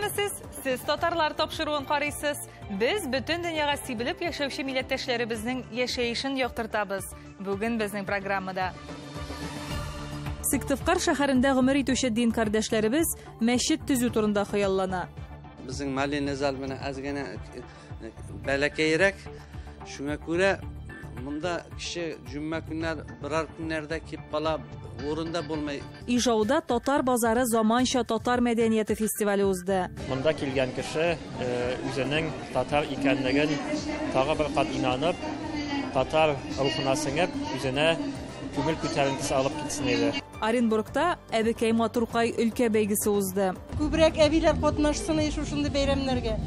Исәнмесез, сез татарлар тапшыруын карыйсыз. Без бүтән дөньяга сибелеп яшәүче милләттәшләребезнең яшәешен яктыртабыз. Бүген безнең программада Сыктывкар шәһәрендә гомер итүче дин кардәшләребез мәчет төзү турында хыяллана. Безнең мәлләне залмына азгына бәләкәйрәк. Шуңа күрә монда кеше җүмма көннәр, birәр көннәрдә кип кала урында булмай. Ижауда татар базары заманча татар мәдәнияте фестивале узды. Монда килгән кеше үзенең татар икәнлеген тагы бер кат инанып, татар рухына сеңеп, үзенә күңел күтәренкесе алып китсен иде. Оренбургта Әбекәй Матуркай өлкә бәйгесе узды. Күбрәк әбиләр катнашсын шушындый бәйрәмнәргә.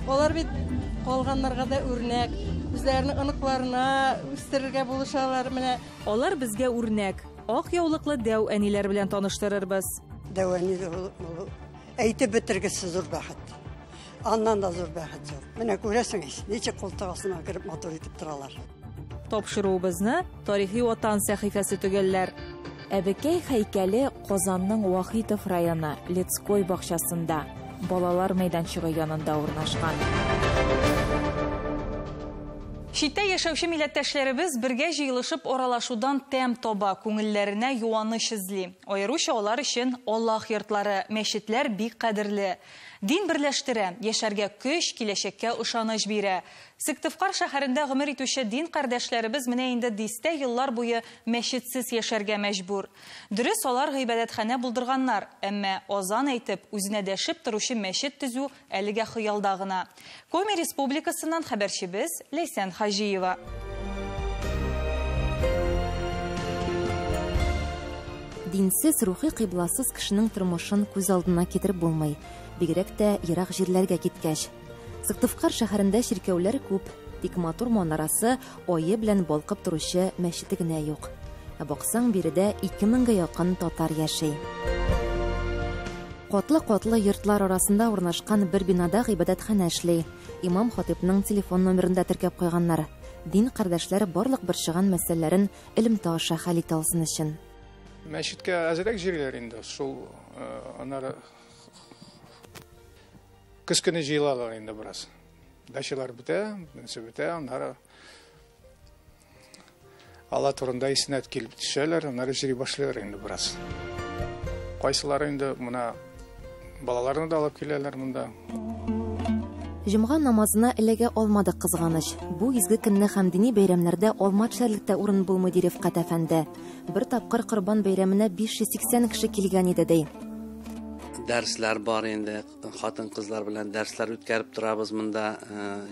Алар бит калганнарга да үрнәк, үзләренең оныкларына үстерергә булышалар. Менә алар безгә үрнәк. Ак яулыклы дәү әниләр белән таныштырырбыз. Дәү әни әйтеп бетергесез зур бәхет. Аннан да зур бәхет юк. Менә күрәсеңез, ничек култыгысына кирип матур итеп торалар. Тапшыруыбызны тарихи ватан сәхифәсе төгәлләр. Әбекәй һәйкәле Казанның Вахитов районы Летской бакчасында, балалар мәйданчыгы янында урнашкан. Читтә яшәүче милләттәшләребез бергә җыелышып аралашудан тәм таба, күңелләренә юаныч эзли. Аеруча алар өчен Аллаһ йортлары, мәчетләр бик кадерле. Дин берләштерә, яшәргә көч, киләчәккә ышаныч бирә. Сыктывкар шәһәрендә гомер итүче дин кардәшләребез менә инде дистә еллар буе мәчетсез яшәргә мәҗбүр. Дөрес, алар гыйбадәтханә булдырганнар, әмма азан әйтеп, үзенә дәшеп торучы мәчет төзү әлегә хыялда гына. Коми Республикасыннан хәбәрчебез Ләйсән Хаҗиева. Динсез, рухи кыйбласыз кешенең тормышын күз алдына китереп булмый, бигрәк тә ерак җирләргә киткәч. Сыктывкар шәһәрендә чиркәүләр күп, тик матур манарасы, ае белән балкып торучы мәчете генә юк. Ә баксаң, биредә 2000-гә якын татар яши. Катлы-катлы йортлар арасында урнашкан бер бинада гыйбадәтханә эшли. Имам хатипның телефон номерында теркәп куйганнар. Дин кардәшләре барлык борчыган мәсьәләләрен элемтә аша хәл итә алсын өчен. Мәчеткә әзрәк җирләр инде, шул аннары кыз көне җыелалар инде бераз. Дачалар бетә, нәрсә бетә, аннары Алла турында исенә килеп төшәләр, аннары җыри башлыйлар инде бераз. Кайсылары инде моны балаларны да алып киләләр монда. Җомга намазына эләгә алмадык кызганыч. Бу изге көнне һәм дини бәйрәмнәрдә алма төшәрлектә урын булмый ди Рифкат әфәнде. Бер тапкыр Корбан бәйрәменә 580 кеше килгән иде ди. Дәрсләр бар инде, хатын-кызлар белән дәрсләр үткәреп торабыз монда.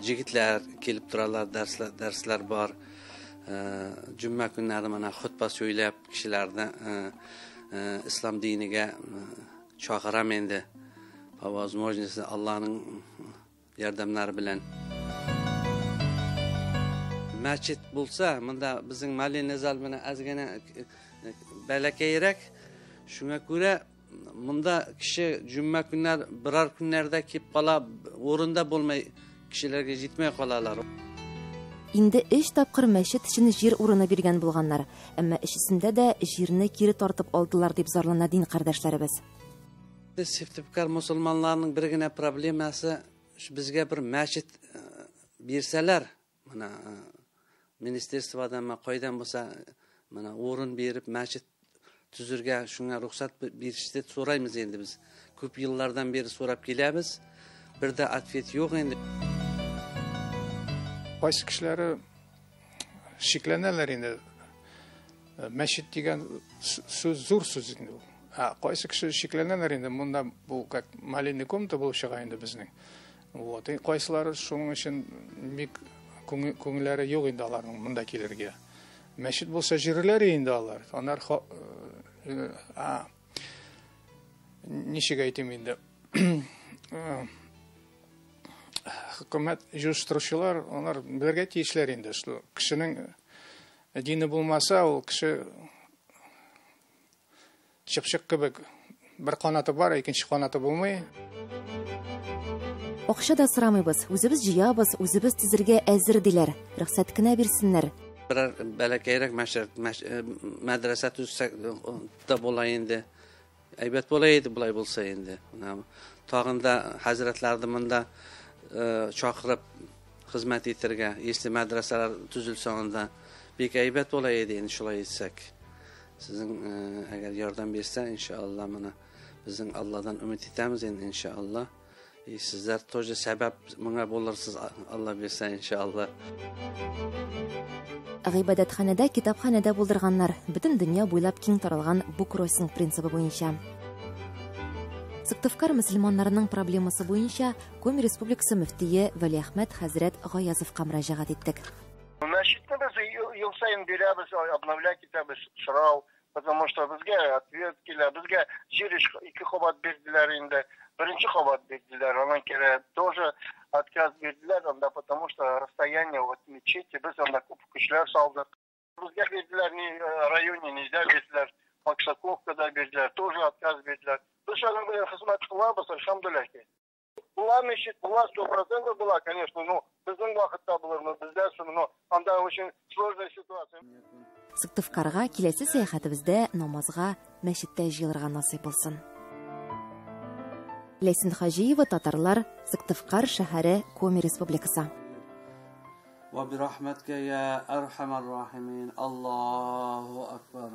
Җегетләр килеп торалар, дәрсләр бар. Җомга көннәре менә хутба сөйләп, кешеләрне ислам динигә чакырам инде. По возможности Аллаһның ярдәмнәре белән. Мәчет булса, монда безнең мәлләне зал менә азгына бәләкәйрәк. Шуңа күрә монда кеше җүмма көннәр, birәр көннәрдә кип кала, урында булмай, кешеләргә җитмәй калалар. Инде 3 тапкыр мәчет өчен җир урыны биргән булганнар, әмма ичесендә дә җирне кире тартып алдылар дип зарлана дин кардәшләребез. Сыктывкар мусулманларның бер генә проблемасы, безгә бер мәчет бирсәләр, менә министрлыктан кайдан булса, менә урын биреп мәчет төзергә шуңа рөхсәт бириште сораймыз инде без. Күп еллардан бери сорап киләбез. Бер дә ответ юк инде. Кайсы кешеләре шикләнәләр инде. Мәчет дигән сүз зур сүз инде. Кайсы кеше шикләнәләр инде, монда бу как маленький комната булып чыга инде безнең. Вот, и кайсылары шуның өчен бик күңелләре юк инде аларның монда килергә. Мәчет булса җирләре инде алар. Анар ничек әйтим инде. Хөкүмәт җыштыручылар, алар белергә тиешләр инде, что кешенең дине булмаса, ул кеше чыпчык кебек бер канаты бар, икенче канаты булмый. Акча да сорамыйбыз, үзебез җыябыз, үзебез төзергә әзер диләр. Рөхсәт кенә бирсеннәр. Бәләкәйрәк мәдрәсә төзсәк тә була инде. әйбәт булайды, булай булса инде. Тагында хәзрәтләрне монда чакырып хезмәт итәргә, если мәдрәсәләр төзелсә анда бик әйбәт булайды инде шулай итсәк. Sizin eğer yardım berse inşallah bana bizim Allah'dan ümit etmemiz inşallah. Sizler toca sebep buna bulursunuz Allah berse inşallah. Гыйбадәтханәдә, китапханәдә булдырганнар бөтен дөнья буйлап киң таралган буккроссинг принцибы буенча. Сыктывкар мөселманнарының проблемасы буенча Коми Республикасы мөфтие Вәлиәхмәт хәзрәт Гаязовка мөрәҗәгать иттек. Мәчетне без ел сайын бирәбез, обновлять итәбез, сорау, потому что безгә ответ килә, безгә җир 2 кабат бирделәр инде, 1-нче кабат бирделәр, аннан кире тоже отказ бирделәр, анда потому что расстояние от мечети, без анда күп көчләр салдык. Безгә бирделәр районе нельзя бирделәр, Максаковкада бирделәр, тоже отказ бирделәр. Без шуның белән хезмәт кылабыз, алхамдулиллах. Була мечет, була 100% була, конечно, но безнең вакытта булырмы, бездә шуны, но анда очень сложная ситуация. Сыктывкарга киләсе сәяхәтебездә намазга, мәчеттә җыелырга насыйп булсын. Ләйсин Хаҗиева, татарлар, Сыктывкар шәһәре, Коми Республикасы. Ва би рахмәткә я архамар рахимин. Аллаһу акбар.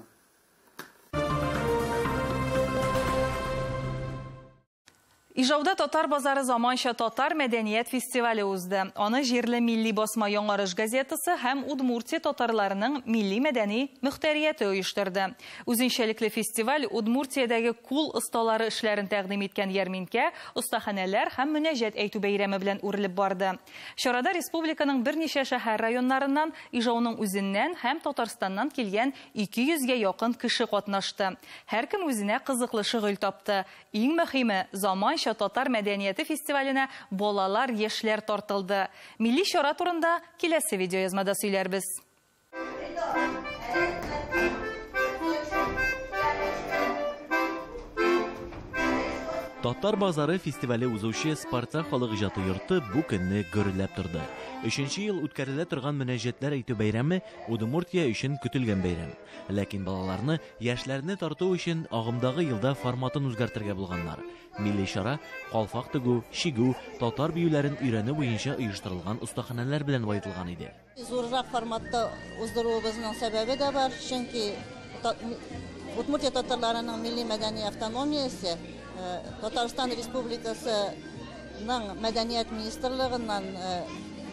Ижауда Татар базары заманча татар мәдәният фестивале узды. Аны җирле милли басма Яңарыш газетасы һәм Удмуртия татарларының милли мәдәни мөхтәрияте оештырды. Үзенчәлекле фестиваль Удмуртиядәге кул осталары эшләрен тәкъдим иткән ярминкә, остаханәләр һәм мөнәҗәт әйтү бәйрәме белән үрелеп барды. Чарада республиканың берничә шәһәр районнарыннан, Ижауның үзеннән һәм Татарстаннан килгән 200-гә якын кеше катнашты. Һәркем үзенә кызыклы шөгыль тапты. Иң мөһиме, заманча татар мәдәнияте фестиваленә балалар, яшьләр тартылды. Милли чара турында киләсе видеоязмада сөйләрбез. Татар базары фестивале узучы Спартак халык иҗаты йорты бу көнне гөрләп торды. 3нче ел үткәрелә торган мөнәҗәтләр әйтү бәйрәме Удмуртия өчен көтелгән бәйрәм. Ләкин балаларны, яшьләрне тарту өчен агымдагы елда форматын үзгәртергә булганнар. Милли чара калфак тегү, чигү, татар биюләрен өйрәнү буенча оештырылган остаханәләр белән баетылган иде. Зуррак форматта уздыруыбызның сәбәбе дә бар, чөнки Удмуртия татарларының милли мәдәни автономиясе Татарстан Республикасының мәдәният министрлыгыннан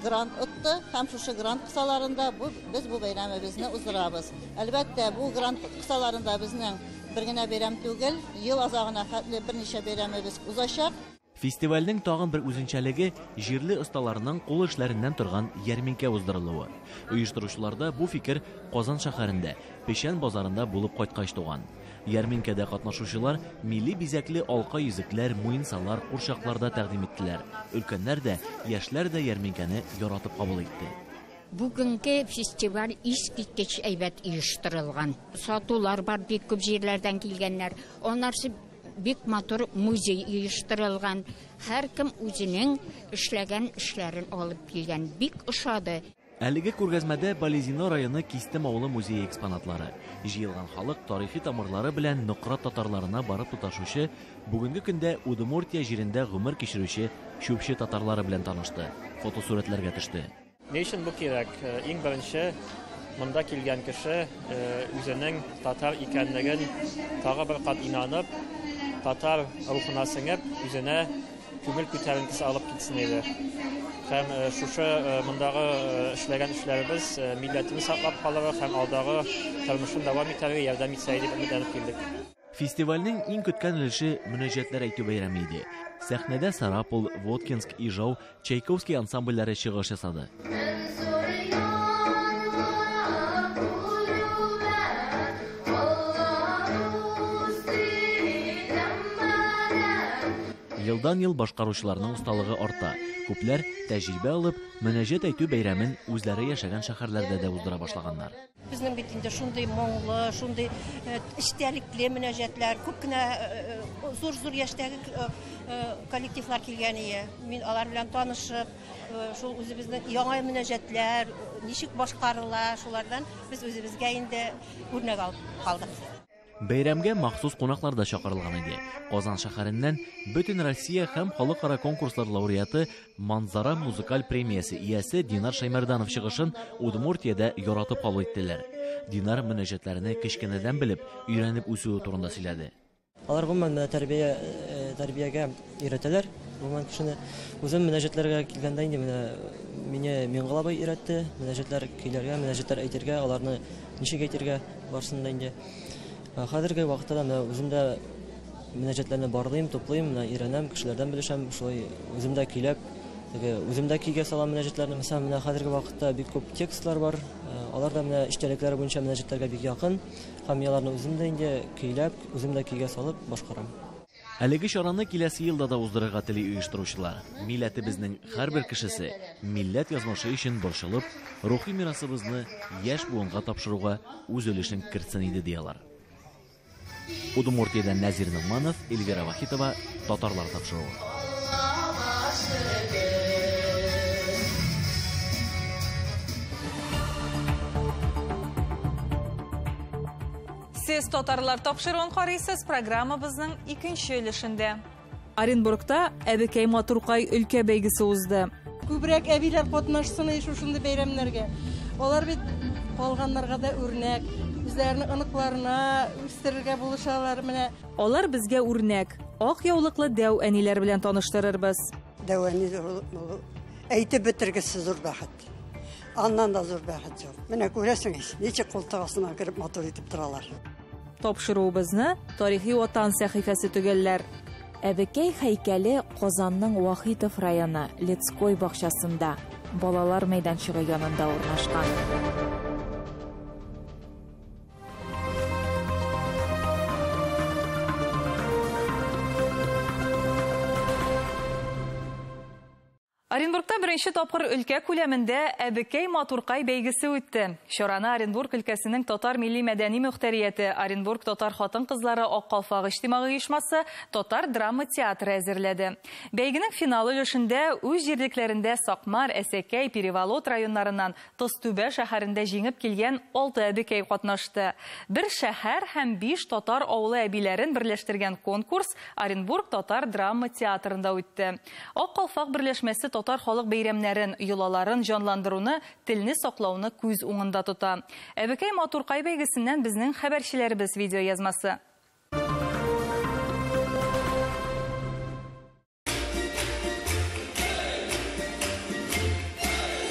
грант отты, һәм шушы грант кысаларында без бу бәйрәмебезне уздырабыз. Әлбәттә, бу грант кысаларында безнең бер генә бәйрәм түгел, ел азагына хәтле берничә бәйрәмебез узачак. Фестивальнең тагын бер үзенчәлеге җирле осталарының кул эшләреннән торган ярминкә уздырылуы. Оештыручыларда бу фикер Казан шәһәрендә, Печән базарында булып кайткач туган. Ярминкәдә катнашучылар милли бизәкле алка йөзекләр, муенсалар, курчакларда тәкъдим иттеләр. Өлкәннәр дә, яшьләр дә ярминкәне яратып кабул итте. Бүгенге фестиваль искиткеч әйбәт оештырылган. Сатулар бар, бик күп җирләрдән килгәннәр. Оннарсы бик матур музей оештырылган. Һәркем үзенең эшләгән эшләрен алып килгән. Бик ошады. Әлеге күргәзмәдә Балезино районы Кистем авылы музее экспонатлары, җыелган халык тарихи тамырлары белән Нократ татарларына барып тоташучы, бүгенге көндә Удмуртия җирендә гомер кичерүче чүпче татарлары белән танышты. Фотосурәтләргә төште. Ни өчен бу кирәк? Иң беренче, монда килгән кеше үзенең татар икәнлеген тагы бер кат инанып, татар рухына сеңеп, үзенә күңел күтәренкесе алып китсен иде. Һәм шушы мондагы эшләгән эшләребез милләтебез саклап калырга һәм алдагы тормышын дәвам итәргә ярдәм итсә дип өметләнеп килдек. Фестивальнең иң көткән өлеше мөнәҗәтләр әйтү бәйрәме иде. Сәхнәдә Сарапул, Воткинск, Ижау, Чайковский ансамбльләре чыгыш ясады. Елдан ел башкаручыларның усталыгы арта. Күпләр тәҗрибә алып, мөнәҗәт әйтү бәйрәмен үзләре яшәгән шәһәрләрдә дә уздыра башлаганнар. Безнең бит инде шундый моңлы, шундый эчтәлекле мөнәҗәтләр, күп кенә зур яшьтәге коллективлар килгән иде. Мин алар белән танышып, шул үзебезнең яңа мөнәҗәтләр, ничек башкарыла, шулардан без үзебезгә инде үрнәк алып калдык. Бәйрәмгә махсус кунаклар да чакырылган иде. Казан шәһәреннән Бөтен Россия һәм халыкара конкурслар лауреаты Манзара музыкаль премиясе иясе Динар Шаймарданов чыгышын Удмуртиядә яратып кабул иттеләр. Динар мөнәҗәтләрне кечкенәдән белеп, өйрәнеп үсүе турында сөйләде. Алар гомумән тәрбиягә өйрәтәләр. Гомумән кешене үзем мөнәҗәтләргә килгәндә инде мине Миңгала бай өйрәтте. Мөнәҗәтләр көйләргә, мөнәҗәтләр әйтергә, аларны ничек әйтергә барсын да инде. Хәзерге вакытта да үзем дә мөнәҗәтләрне барлыйм, туплыйм, өйрәнәм, кешеләрдән белешәм, шулай үзем дә көйләп, үзем дә көйгә салам мөнәҗәтләрне. Мәсәлән, хәзерге вакытта бик күп текстлар бар. Алар да эчтәлекләре буенча мөнәҗәтләргә бик якын. Һәм аларны үзем дә инде көйләп, үзем дә көйгә салып башкарам. Әлеге чараны киләсе елда да уздырырга тели оештыручылар. Милләтебезнең һәрбер кешесе милләт язмышы өчен борчылып, рухи мирасыбызны яшь буынга тапшыруга үз өлешен кертсен иде диялар. Удмуртиядән Назир Нугманов, Эльвира Вахитова, татарлар тапшыруы. Сез татарлар тапшыруын карыйсыз, программабызның икенче өлешендә. Оренбургта Әбекәй Матуркай өлкә бәйгесе узды. Күбрәк әбиләр катнашсын шушындый бәйрәмнәргә. Алар бит калганнарга да үрнәк, үзләренең оныкларына үстерергә булышалар. Менә алар безгә үрнәк. Ак яулыклы дәү әниләр белән таныштырырбыз. Дәү әни әйтеп бетергесез зур бәхет. Аннан да зур бәхет юк. Менә күрәсеңез, ничек култыгасына кереп матур итеп торалар. Тапшыруыбызны тарихи Ватан сәхифәсе төгәлләр. Әбекәй һәйкәле Казанның Вахитов районы Лецкой бакчасында, балалар мәйданчыгы янында урнашкан. Оренбургта беренче тапкыр өлкә күләмендә Әбекәй Матуркай бәйгесе үтте. Чараны Оренбург өлкәсенең татар милли мәдәни мөхтәрияте, Оренбург татар хатын-кызлары Ак калфак иҗтимагый оешмасы, татар драма театры әзерләде. Бәйгенең финал өлешендә үз җирлекләрендә Сакмар, Әсәкәй, Переволот районнарыннан Тозтүбә шәһәрендә җиңеп килгән 6 әбекәй катнашты. Бер шәһәр һәм 5 татар авылы әбиләрен берләштергән конкурс Оренбург татар драма театрында үтте. Ак калфак берләшмәсе татар халык бәйрәмнәрен, йолаларын җанландыруны, телне саклауны күз уңында тота. Әбекәй Матуркай бәйгесеннән безнең хәбәрчеләребез видео язмасы.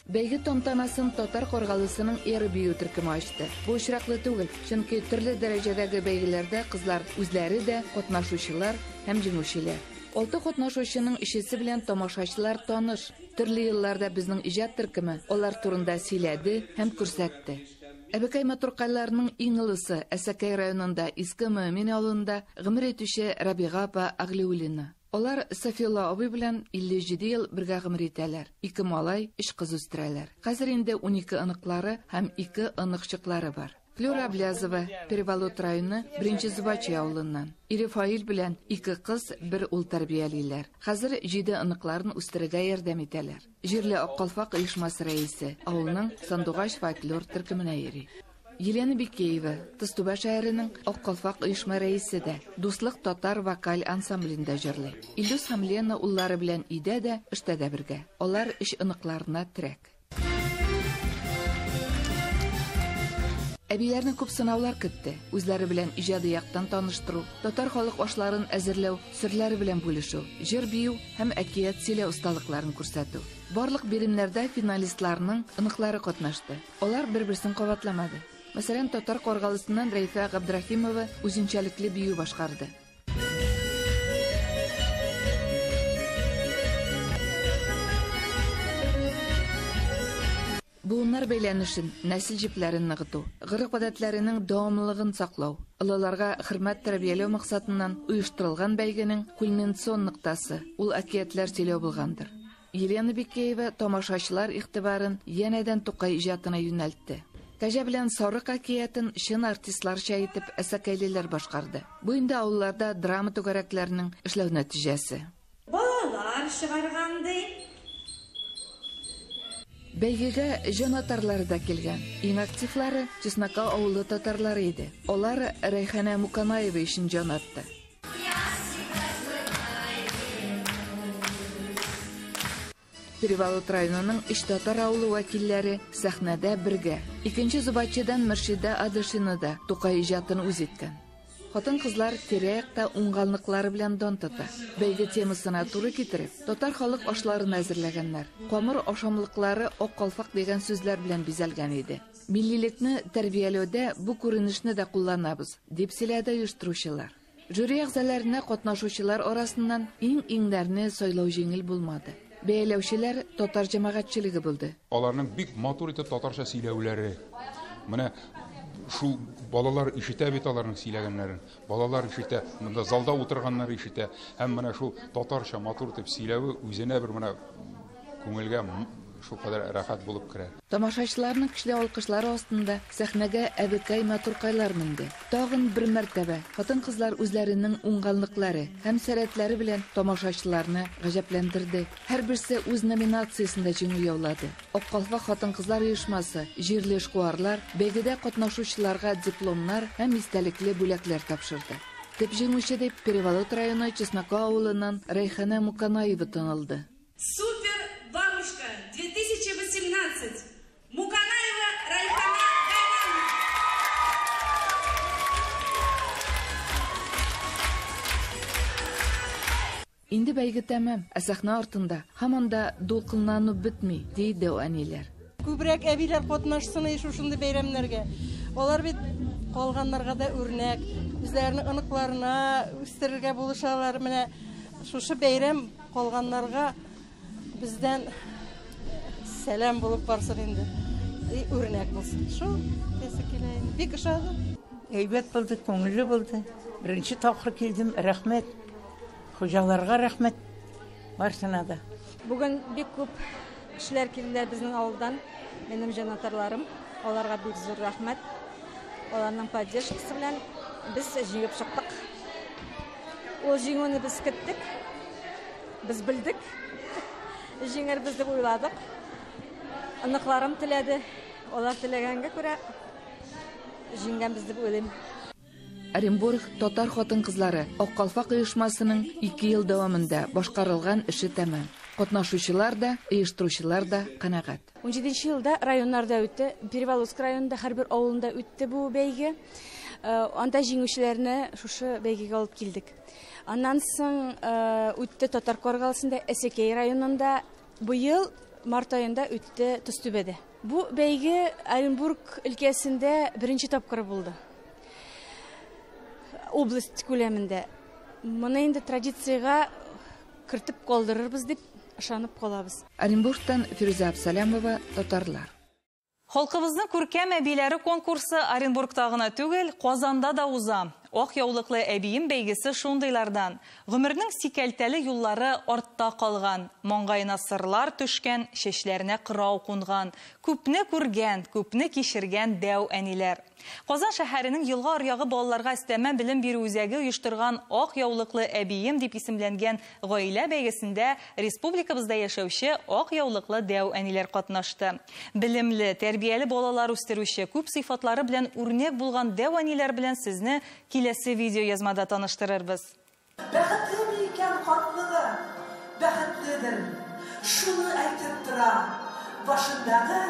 Бәйге тантанасын татар каргалысының эры бию төркеме ачты. Бу очраклы түгел, чөнки төрле дәрәҗәдәге бәйгеләрдә кызлар үзләре дә катнашучылар һәм җиңүчеләр. 6 катнашучының ишесе белән тамашачылар таныш. Төрле елларда безнең иҗат төркеме алар турында сөйләде һәм күрсәтте. Әбекәй Матуркайларның иң олысы Әсәкәй районында Иске Мөэмин авылында гомер итүче Рабига апа Аглиуллина. Алар Сафилла абый белән 57 ел бергә гомер итәләр. 2 малай, 3 кыз үстерәләр. Хәзер инде 12 оныклары һәм 2 оныкчыклары бар. Флюра Аблязова, Переволот районы 1 Зубачи авылыннан. Ирифаил белән 2 кыз, 1 ул тәрбиялиләр. Хәзер 7 оныкларын үстерергә ярдәм итәләр. Җирле Ак калфак оешмасы рәисе, авылның Сандугач фольклор төркеменә йөри. Елена Бикеева, Тозтүбә шәһәренең Ак калфак оешма рәисе дә, Дуслык татар вокаль ансамблендә җырлый. Илдус һәм Лена уллары белән өйдә дә, эштә дә бергә. Алар 3 оныкларына терәк. Әбиләрне күп сынаулар көтте. Үзләре белән иҗади яктан таныштыру, татар халык ашларын әзерләү, серләре белән бүлешү, җыр бию һәм әкият сөйләү осталыкларын күрсәтү. Барлык биремнәрдә финалистларның оныклары катнашты. Алар бер-берсен кабатламады. Мәсәлән, татар каргалысыннан Рәйфә Габдрахимова үзенчәлекле бию башкарды. Буыннар бәйләнешен, нәсел җипләрен ныгыту, гырык-гадәтләренең дәвамлылыгын саклау, олыларга хөрмәт тәрбияләү максатыннан оештырылган бәйгенең кульминацион ноктасы ул әкиятләр сөйләү булгандыр. Елена Бикеева тамашачылар игътибарын янәдән Тукай иҗатына юнәлтте. Кәҗә белән Сарык әкиятен чын артистларча итеп әсәкәйлеләр башкарды. Бу инде авылларда драма түгәрәкләренең эшләү нәтиҗәсе. Балалар чыгарганды. Бәйгегә җанатарлары да килгән. Иң активлары Чеснока авылы татарлары иде. Алар Рәйханә Муканаева өчен җан атты. Перевалут районының Иш татар авылы вәкилләре сәхнәдә бергә. Икенче зубачыдан Мөршидә Адышина да Тукай иҗатын үз иткән. Хатын-кызлар тирә-якта уңганлыклары белән дан тота. Бәйге темасына туры китереп, татар халык ашларын әзерләгәннәр. Камыр ашамлыклары ак калфак дигән сүзләр белән бизәлгән иде. Миллилекне тәрбияләүдә бу күренешне дә кулланабыз, дип сөйләде оештыручылар. Жюри әгъзаларына катнашучылар арасыннан иң-иңнәрне сайлау җиңел булмады. Бәяләүчеләр татар җәмәгатьчелеге булды. Аларның бик матур итеп татарча сөйләүләре. Менә шул балалар ишетә бит аларның сөйләгәннәрен. Балалар ишетә, монда залда утырганнар ишетә. Һәм менә шул татарча матур итеп сөйләүе үзенә бер менә күңелгә шул кадәр рәхәт булып керә. Тамашачыларның көчле алкышлары астында сәхнәгә әбекәй матуркайлар менде. Тагын бер мәртәбә хатын-кызлар үзләренең уңганлыклары һәм сәләтләре белән тамашачыларны гаҗәпләндерде. Һәрберсе үз номинациясендә җиңү яулады. Ак калфак хатын-кызлар оешмасы җирле эшкуарлар бәйгедә катнашучыларга дипломнар һәм истәлекле бүләкләр тапшырды. Төп җиңүче дип Перевалут районы Чеснока авылыннан Рәйханә Муканаева танылды. 2018. Муканаева Райхана Гайнановна. Инде бәйге тәмам, ә сәхнә артында һаман да дулкынланып бетми, диде әниләр. Күбрәк әбиләр катнашсын шушындай бәйрәмнәргә. Алар бит калганнарга да үрнәк, үзләренең аныкларына үстерергә булышалар. Менә шушы бәйрәм калганнарга бездән сәлам булып барсын инде. Үрнәк булсын. Шул десе килә инде. Бик ошады. Әйбәт булды, күңелле булды. Беренче тапкыр килдем. Рәхмәт. Хуҗаларга рәхмәт. Барсына да. Бүген бик күп кешеләр килделәр безнең авылдан. Минем җанатарларым. Аларга бик зур рәхмәт. Аларның поддержкасы белән без җиңеп чыктык. Ул җиңүне без көттек. Без белдек. Җиңербез дип уйладык. Аныкларым теләде. Алар теләгәнгә күрә җиңгәнбез дип уйлыйм. Оренбург татар хатын-кызлары Ак калфак оешмасының 2 ел дәвамында башкарылган эше тәмам. Катнашучылар да, оештыручылар да канәгать. 17 елда районнарда үтте. Переваловск районында һәрбер авылында үтте бу бәйге. Анда җиңүчеләрне шушы бәйгегә алып килдек. Аннан соң үтте Татар Каргалсында, Әсәкәй районында, бу ел март айында үтте Тостүбәдә. Бу бәйге Оренбург өлкәсендә беренче тапкыр булды. Область күләмендә. Моны инде традицияга кертеп калдырырбыз дип ышанып калабыз. Оренбургтан Фируза Абсалямова, татарлар. Халкыбызның күркәм әбиләре конкурсы Оренбургта гына түгел, Казанда да уза. Ак яулыклы әбием бәйгесе шундыйлардан. Гомернең сикәлтәле юллары артта калган, маңгайына сырлар төшкән, чәчләренә кырау кунган, күпне күргән, күпне кичергән дәү әниләр. Казан шәһәренең елга аръягы балаларга өстәмә белем бирү үзәге оештырган Ак яулыклы әбием дип исемләнгән гаилә бәйгесендә республикабызда яшәүче ак яулыклы дәү әниләр катнашты. Белемле, тәрбияле балалар үстерүче, күп сыйфатлары белән үрнәк булган дәү әниләр белән сезне киләсе видео язмада таныштырырбыз. Бәхетле икән картлыгы, бәхетледер. Шуны әйтеп тора, башындагы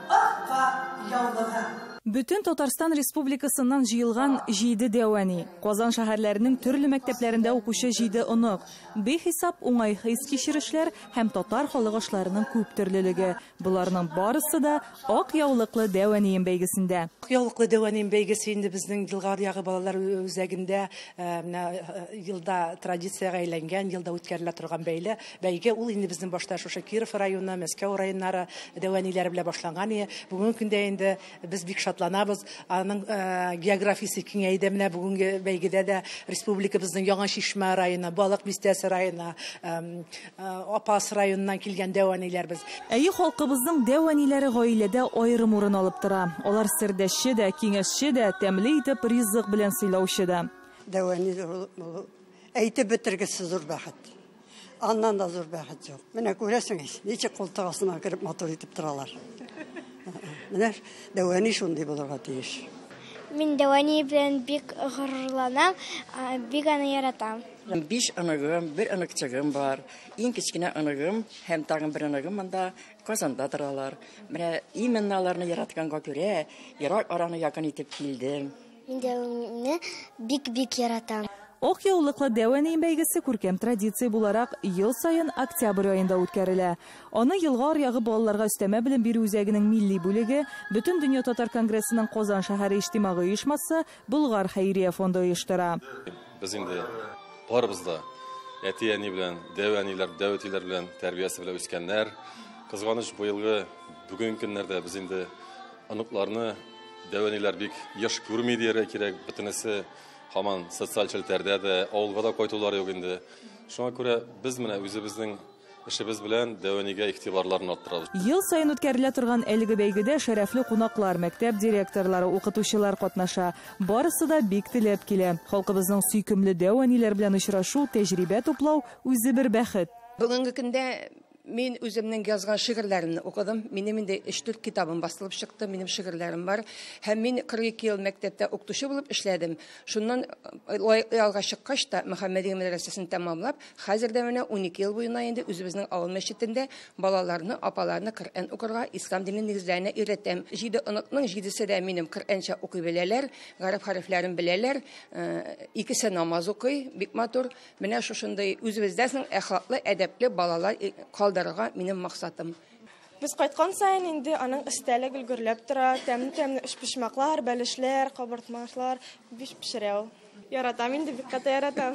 акка яулыгы. Бүтін Татарстан Республикасынан жиылған 7 дәвәни. Казан шәһәрләренең төрле мәктәпләрендә укучы 7 онық. Бехисап уңай хис кичерешләр һәм татар халык ашларының күп төрлелеге. Буларның барысы да ак яулыклы дәвәнием бәйгесендә. Ак яулыклы дәвәнием бәйгесе инде безнең елга аръягы балалар үзәгендә елда традициягә әйләнгән, елда үткәрелә торган бәйге. Ул инде безнең башта шушы Киров районы, Мәскәү районнары дәвәниләре белән башланган. Бүгенге көндә инде без бик шатланабыз. Аның географиясе киңәйде. Менә бүгенге бәйгедә дә республикабызның Яңа Шишмә районы, Балык Бистәсе районы, Апас районыннан килгән дәвәниләрбез. Әйе, халкыбызның дәвәниләре гаиләдә аерым урын алып тора. Алар сердәшче дә, киңәшче дә, тәмле итеп ризык белән сыйлаучы да. Дәвәни әйтеп бетергесез зур бәхет. Аннан да зур бәхет жоқ. Менә күрәсеңез, ничек колтык астына кирип мотор итеп торалар. Менә Дәвани шундый булырга тиеш. Мин Дәвани белән бик горурланам, бик аны яратам. 5 анагым, бер анакчыгым бар. Иң кечкенә анагым һәм тагын бер анагым монда Казанда торалар. Менә именно аларны яратканга күрә, ерак араны якын итеп килдем. Мин Дәванине бик яратам. Ок яулыклы Дәвани бәйгесе күркәм традиция буларак ел сайын октябрь аенда үткәрелә. Аны елга аръягы балаларга өстәмә белем бирү үзәгенең милли бүлеге, Бөтен дөнья татар конгрессының Казан шәһәре иҗтимагый оешмасы Болгар хәйрия фонды оештыра. Без инде барыбыз да әти-әни белән, Дәваниләр, Дәвәтиләр белән тәрбиясе белән үскәннәр. Кызганыч бу елгы бүгенге көннәрдә без инде аныкларны Дәваниләр бик яш күрми дияргә кирәк. Бөтенесе Хаман социаль челтәрдә дә, авылга да кайтулар юк инде. Шуңа күрә без менә үзебезнең эшебез белән Дәванигә игътибарларны арттырабыз. Ел сайын үткәрелә торган әлеге бәйгедә шәрәфле кунаклар, мәктәп директорлары, укытучылар катнаша. Барысы да бик теләп килә. Халкыбызның сөйкемле Дәваниләр белән очрашу, тәҗрибә туплау үзе бер бәхет. Бүгенге көндә Мин үземнең язган шигырьләремне укыдым. Минем инде 3-4 китабым басылып чыкты, минем шигырьләрем бар. Һәм мин 42 ел мәктәптә укытучы булып эшләдем. Шуннан ялга чыккач та Мөхәммәди мәдрәсәсен тәмамлап, хәзердә менә 12 ел буена инде үзебезнең авыл мәчетендә балаларны, апаларны Коръән укырга, ислам динен нигезләренә өйрәтәм. 7 оныкның 7се дә минем Коръәнчә укый беләләр, гарәп хәрефләрен беләләр. Икесе намаз укый, бик матур. Менә шушындай үзебездән әхлаклы, әдәпле балалар минем максатым. Без кайткан сайын инде аның истәле гөлгөрләп тора, тәмле эшпишмаклар, бәлешләр, кабыртмашлар биш пешерә ул. Яратам инде, бик каты яратам.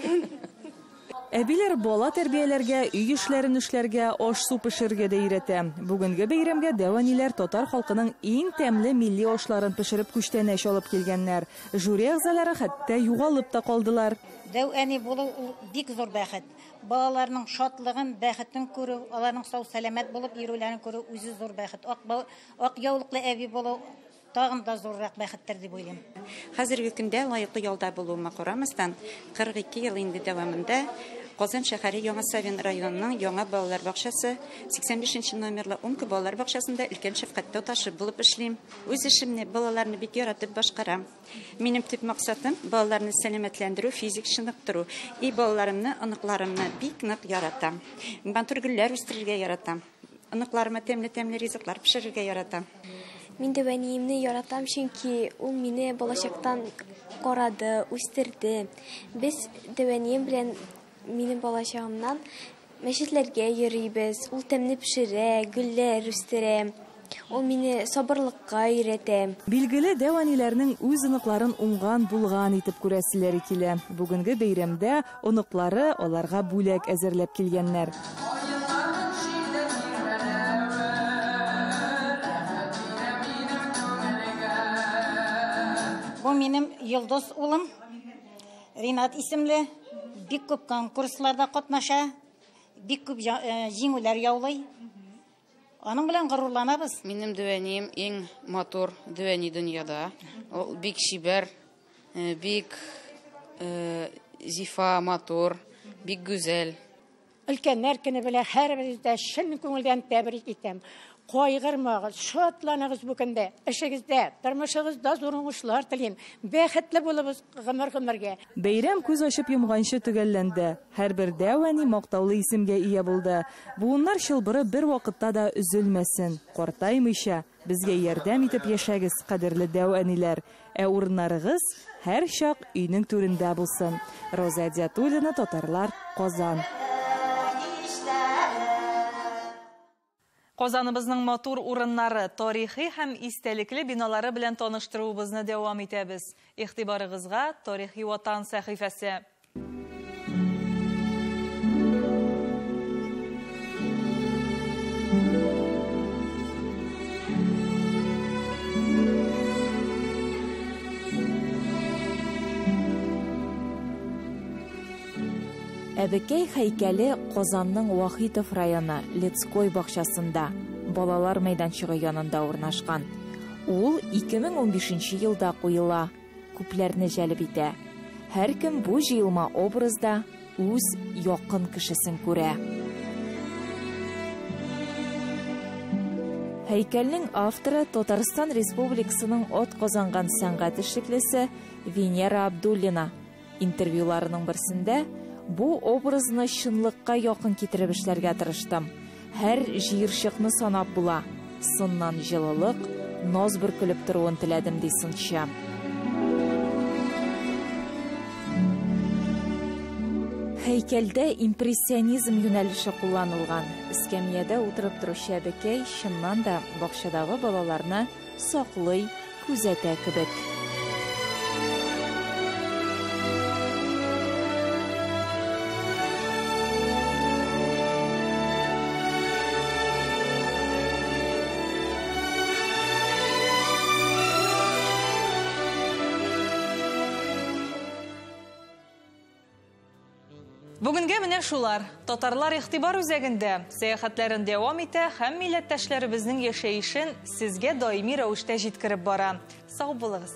Әбиләр бала тәрбияләргә, үй эшләрен эшләргә, аш-су пешерергә дә өйрәтә. Бүгенге бәйрәмгә Дәваниләр татар халкының иң тәмле милли ашларын пешереп күчтәнәч алып килгәннәр. Жюри әгъзалары хәтта югалып та калдылар. Дәвани булу бик зур бәхет. Балаларның шатлыгын, бәхетен күрү, аларның сау сәламәт булып йөрүләрен күрү үзе зур бәхет. Ак яулыклы әби булу тагын да зуррак бәхеттер дип уйлыйм. Хәзерге көндә лаеклы ялда булуыма карамастан 42 ел инде дәвамында Казан шәһәре Яңа Савин районының Яңа балалар бакчасы 85 номерлы 10 балалар бакчасында өлкән шәфкатьтә ташы булып эшлим. Үз эшемне, балаларны бик яратып башкарам. Минем төп максатым балаларны сәламәтләндерү, физик чыныктыру. И балаларымны, оныкларымны бик нык яратам. Матур гөлләр үстерергә яратам. Оныкларыма тәмле ризыклар пешерергә яратам. Мин Дәваниемне яратам, чөнки ул мине балачактан карады, үстерде. Без Дәванием белән минем балачагымнан мәчетләргә йөрибез. Ул тәмле пешерә, гөлләр үстерә. Ул мине сабырлыкка өйрәтә. Билгеле Дәваниләрнең үз оныкларын уңган булган итеп күрәселәре килә. Бүгенге бәйрәмдә оныклары аларга бүләк әзерләп килгәннәр. Бу минем Йолдыз улым, Ринат исемле, бик күп конкурсларда катнаша, бик күп җиңүләр яулый. Аның белән горурланабыз. Минем Дәванием иң матур Дәвани дөньяда. Ул бик шибәр, бик зифа матур, бик гүзәл. Өлкәннәр көне белән һәрберегездә чын күңелдән тәбрик итәм. Кайгырмагыз, шатланыгыз бу көндә. Эшегездә, тормышыгызда зур уңышлар телим. Бәхетле булыгыз гомергә. Бәйрәм күз ачып йомганчы төгәлләнде. Һәрбер Дәвани мактаулы исемгә ия булды. Буыннар чылбыры бер вакытта да үзелмәсен. Картаймыйча безгә ярдәм итеп яшәгез, кадерле Дәваниләр. Ә урыннарыгыз һәр чак өйнең түрендә булсын. Роза Диатуллина, Татарлар, Казан. Казаныбызның матур урыннары, тарихи һәм истәлекле биналары белән таныштыруыбызны дәвам итәбез. Игътибарыгызга Тарихи Ватан сәхифәсе. Әбекәй һәйкәле Казанның Вахитов районы Лецкой бакчасында, балалар мәйданчыгы янында урнашкан. Ул 2015 елда куела, күпләрне җәлеп итә. Һәркем бу җыелма образда үз якын кешесен күрә. Һәйкәлнең авторы Татарстан Республикасының от казанган сәнгать эшлеклесе Венера Абдуллина. Интервьюларының берсендә бу образны чынлыкка якын китереп эшләргә тырыштым. Һәр җыерчыкны санап була. Сыннан җылылык, наз бөркелеп торуын теләдем ди сынчы. Һәйкәлдә импрессионизм юнәлеше кулланылган. Эскәмиядә утырып торучы әбекәй чыннан да бакчадагы балаларны саклый, күзәтә кебек. Бүгенге менә шулар. Татарлар игътибар үзәгендә сәяхәтләрен дәвам итә һәм милләттәшләребезнең яшәешен сезгә даими рәвештә җиткереп бара. Сау булыгыз.